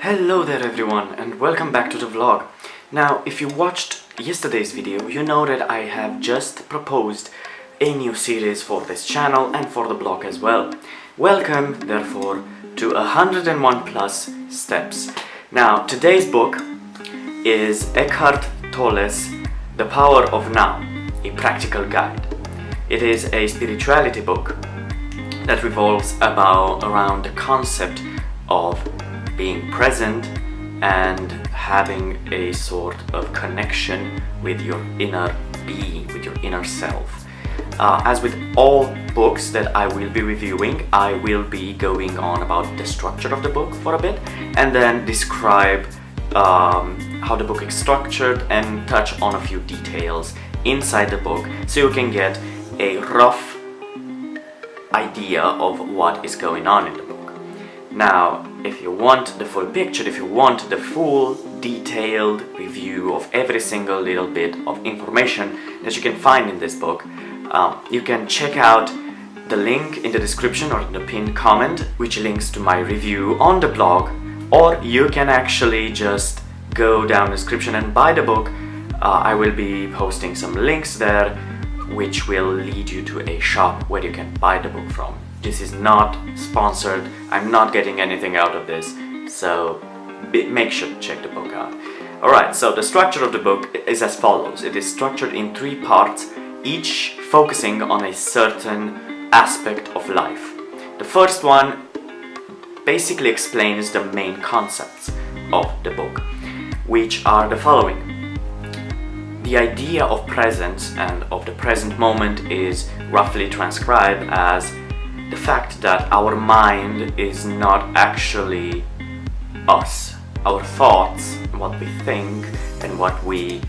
Hello there everyone and welcome back to the vlog. Now, if you watched yesterday's video, you know that I have just proposed a new series for this channel and for the blog as well. Welcome, therefore, to 101 plus steps. Now, today's book is Eckhart Tolle's The Power of Now, a practical guide. It is a spirituality book that revolves around the concept of being present and having a sort of connection with your inner being, with your inner self. As with all books that I will be reviewing, I will be going on about the structure of the book for a bit and then describe how the book is structured and touch on a few details inside the book so you can get a rough idea of what is going on in the book. Now, if you want the full picture, if you want the full detailed review of every single little bit of information that you can find in this book, you can check out the link in the description or in the pinned comment, which links to my review on the blog, or you can actually just go down the description and buy the book. I will be posting some links there which will lead you to a shop where you can buy the book from. This is not sponsored, I'm not getting anything out of this, so make sure to check the book out. Alright, so the structure of the book is as follows. It is structured in 3 parts, each focusing on a certain aspect of life. The first one basically explains the main concepts of the book, which are the following. The idea of presence and of the present moment is roughly transcribed as the fact that our mind is not actually us. Our thoughts, what we think, and what we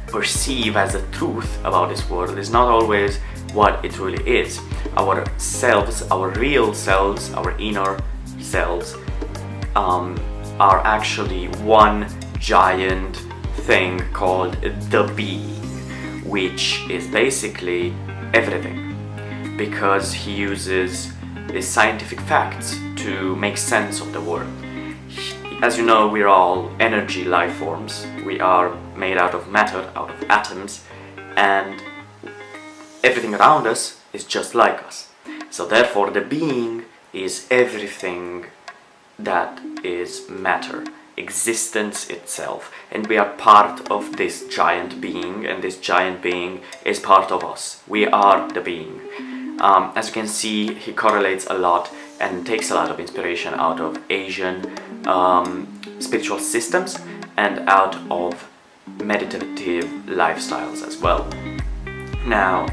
perceive as the truth about this world is not always what it really is. Our selves, our real selves, our inner selves are actually one giant thing called the being, which is basically everything, because he uses the scientific facts to make sense of the world. As you know, we're all energy life forms. We are made out of matter, out of atoms, and everything around us is just like us. So therefore the being is everything that is matter, existence itself, and we are part of this giant being, and this giant being is part of us. We are the being. As you can see, he correlates a lot and takes a lot of inspiration out of Asian spiritual systems and out of meditative lifestyles as well. Now,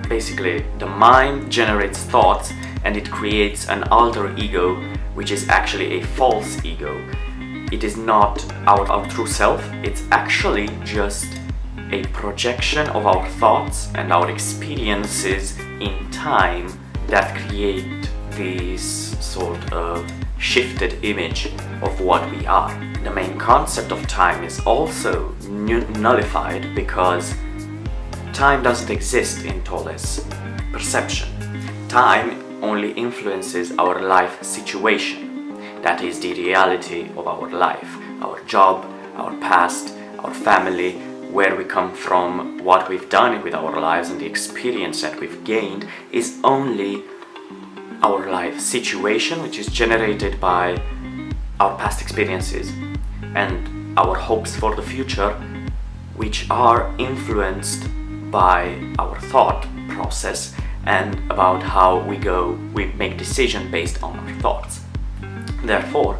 basically, the mind generates thoughts and it creates an alter ego, which is actually a false ego. It is not our true self, it's actually just a projection of our thoughts and our experiences in time that create this sort of shifted image of what we are. The main concept of time is also nullified because time doesn't exist in Tolle's perception. Time only influences our life situation. That is the reality of our life, our job, our past, our family, where we come from, what we've done with our lives, and the experience that we've gained is only our life situation, which is generated by our past experiences and our hopes for the future, which are influenced by our thought process and about how we make decisions based on our thoughts. Therefore,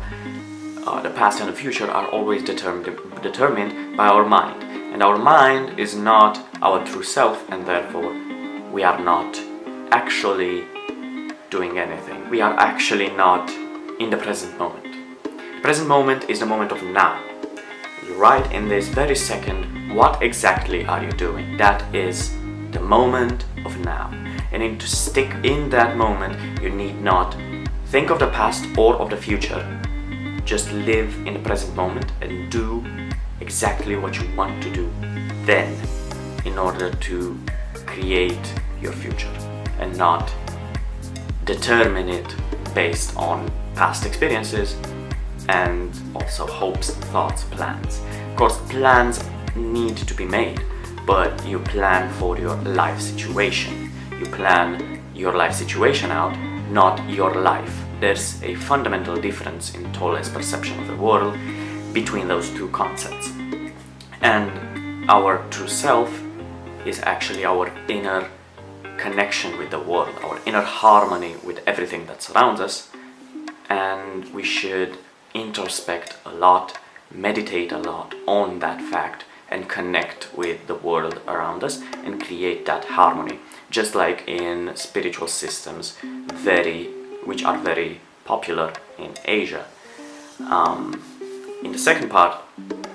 the past and the future are always determined by our mind. And our mind is not our true self, and therefore we are not actually doing anything. We are actually not in the present moment. The present moment is the moment of now. Right in this very second, what exactly are you doing? That is the moment of now. And to stick in that moment, you need not think of the past or of the future. Just live in the present moment and do exactly what you want to do then in order to create your future and not determine it based on past experiences and also hopes, thoughts, plans. Of course, plans need to be made, but you plan for your life situation. You plan your life situation out, not your life. There's a fundamental difference in Tolle's perception of the world between those two concepts. And our true self is actually our inner connection with the world, our inner harmony with everything that surrounds us, and we should introspect a lot, meditate a lot on that fact, and connect with the world around us and create that harmony, just like in spiritual systems which are very popular in Asia. In the second part,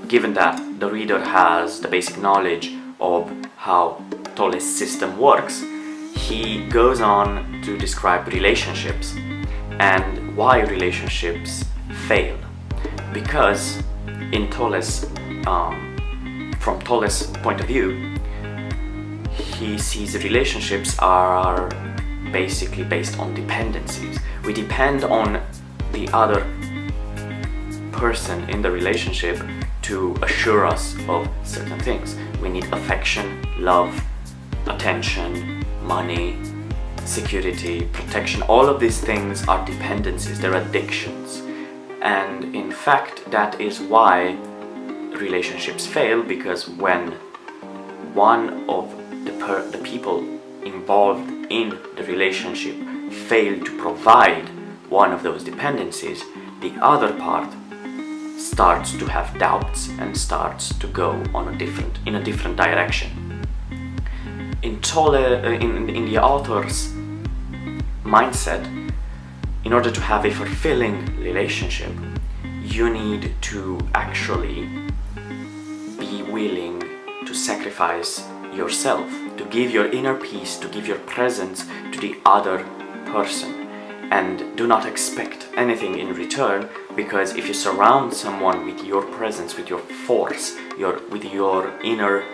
given that the reader has the basic knowledge of how Tolle's system works, he goes on to describe relationships and why relationships fail. Because in Tolle's, from Tolle's point of view, he sees relationships are basically based on dependencies. We depend on the other person in the relationship to assure us of certain things. We need affection, love, attention, money, security, protection. All of these things are dependencies, they're addictions. And in fact, that is why relationships fail, because when one of the people involved in the relationship fail to provide one of those dependencies, the other part starts to have doubts and starts to go in a different direction. In Tolle, in the author's mindset, in order to have a fulfilling relationship, you need to actually be willing to sacrifice yourself, to give your inner peace, to give your presence to the other person. And do not expect anything in return, because if you surround someone with your presence, with your force, with your inner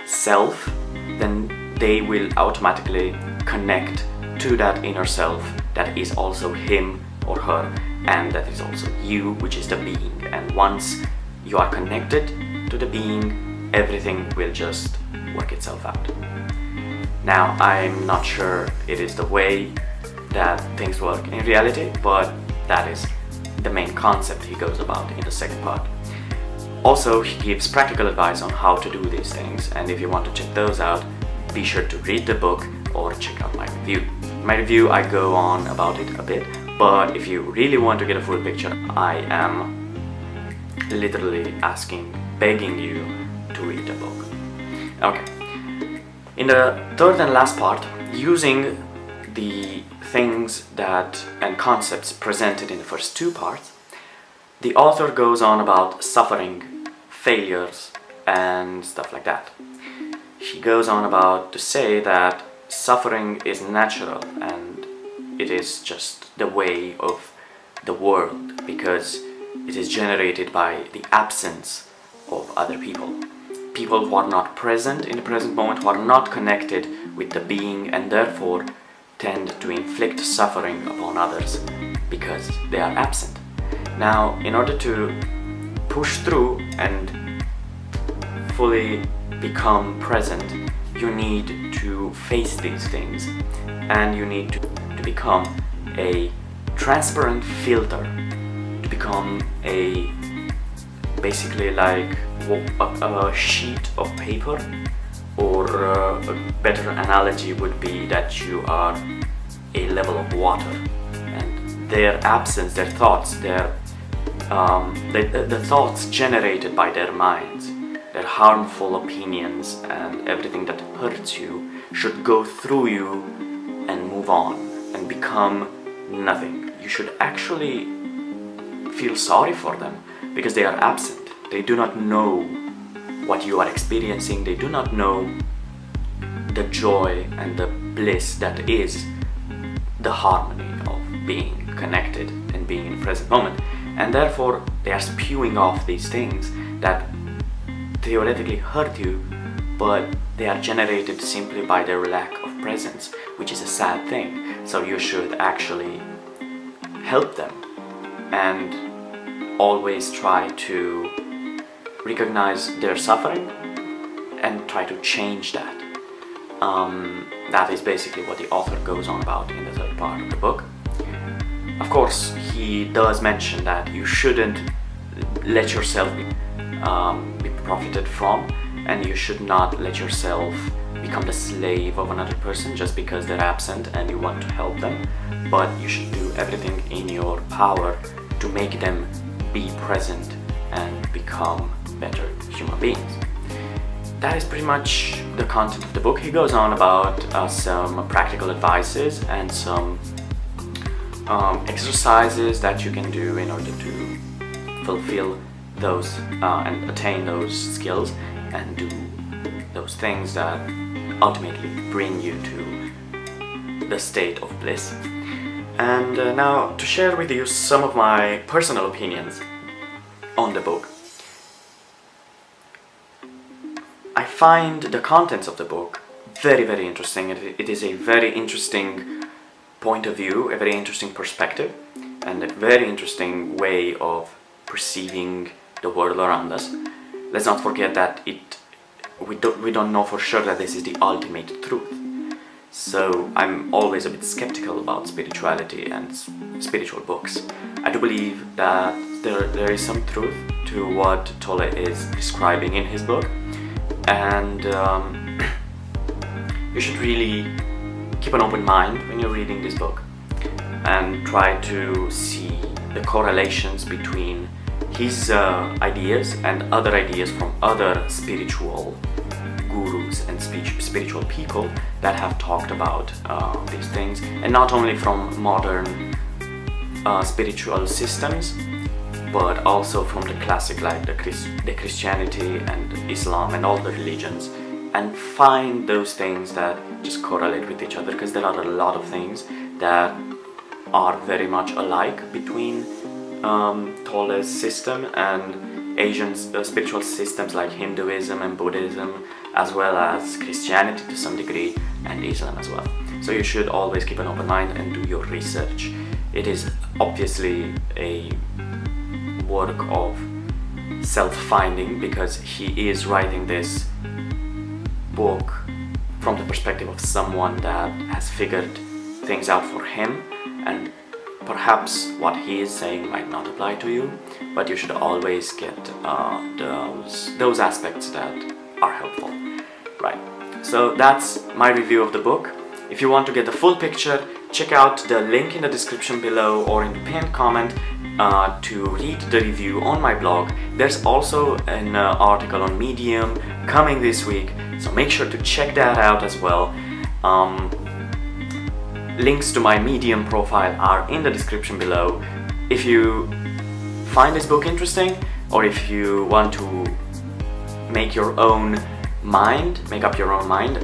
self, then they will automatically connect to that inner self that is also him or her, and that is also you, which is the being. And once you are connected to the being, everything will just work itself out. Now, I'm not sure it is the way that things work in reality, but that is the main concept he goes about in the second part. Also, he gives practical advice on how to do these things, and if you want to check those out, be sure to read the book or check out my review. In my review, I go on about it a bit, but if you really want to get a full picture, I am literally begging you to read the book. Okay. In the third and last part, using the things and concepts presented in the first two parts, the author goes on about suffering, failures, and stuff like that. She goes on about to say that suffering is natural and it is just the way of the world, because it is generated by the absence of other people. People who are not present in the present moment, who are not connected with the being, and therefore tend to inflict suffering upon others because they are absent. Now, in order to push through and fully become present, you need to face these things, and you need to become a transparent filter, to become basically like a sheet of paper, or a better analogy would be that you are a level of water, and their absence, their thoughts, the thoughts generated by their minds, their harmful opinions and everything that hurts you should go through you and move on and become nothing. You should actually feel sorry for them because they are absent. They do not know what you are experiencing. They do not know the joy and the bliss that is the harmony of being connected and being in the present moment. And therefore, they are spewing off these things that theoretically hurt you, but they are generated simply by their lack of presence, which is a sad thing. So you should actually help them and always try to recognize their suffering and try to change that. That is basically what the author goes on about in the third part of the book. Of course, he does mention that you shouldn't let yourself be profited from, and you should not let yourself become the slave of another person just because they're absent and you want to help them, but you should do everything in your power to make them be present and become better human beings. That is pretty much the content of the book. He goes on about some practical advices and some exercises that you can do in order to fulfill those and attain those skills and do those things that ultimately bring you to the state of bliss. And now to share with you some of my personal opinions on the book. I find the contents of the book very, very interesting. It is a very interesting point of view, a very interesting perspective, and a very interesting way of perceiving the world around us. Let's not forget that we don't know for sure that this is the ultimate truth. So I'm always a bit skeptical about spirituality and spiritual books. I do believe that there is some truth to what Tolle is describing in his book, and you should really keep an open mind when you're reading this book and try to see the correlations between his ideas and other ideas from other spiritual gurus and spiritual people that have talked about these things, and not only from modern spiritual systems, but also from the classic, like the Christianity and Islam and all the religions, and find those things that just correlate with each other, because there are a lot of things that are very much alike between Tolle's system and Asian spiritual systems like Hinduism and Buddhism, as well as Christianity to some degree, and Islam as well. So you should always keep an open mind and do your research. It is obviously a work of self-finding, because he is writing this book from the perspective of someone that has figured things out for him, and perhaps what he is saying might not apply to you, but you should always get those aspects that are helpful. Right, so that's my review of the book. If you want to get the full picture, check out the link in the description below or in the pinned comment to read the review on my blog. There's also an article on Medium coming this week, so make sure to check that out as well. Links to my Medium profile are in the description below. If you find this book interesting, or if you want to make up your own mind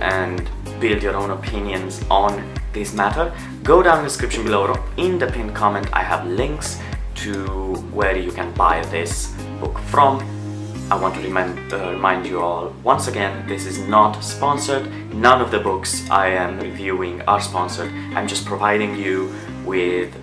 and build your own opinions on this matter, go down in the description below or in the pinned comment. I have links to where you can buy this book from. I want to remind you all once again, this is not sponsored. None of the books I am reviewing are sponsored. I'm just providing you with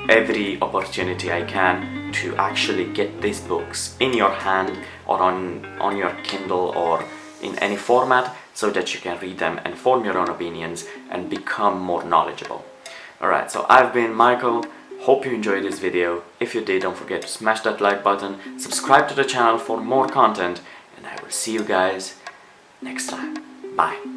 every opportunity I can to actually get these books in your hand or on your Kindle or in any format, so that you can read them and form your own opinions and become more knowledgeable. Alright, so I've been Michael. Hope you enjoyed this video. If you did, don't forget to smash that like button, subscribe to the channel for more content, and I will see you guys next time. Bye.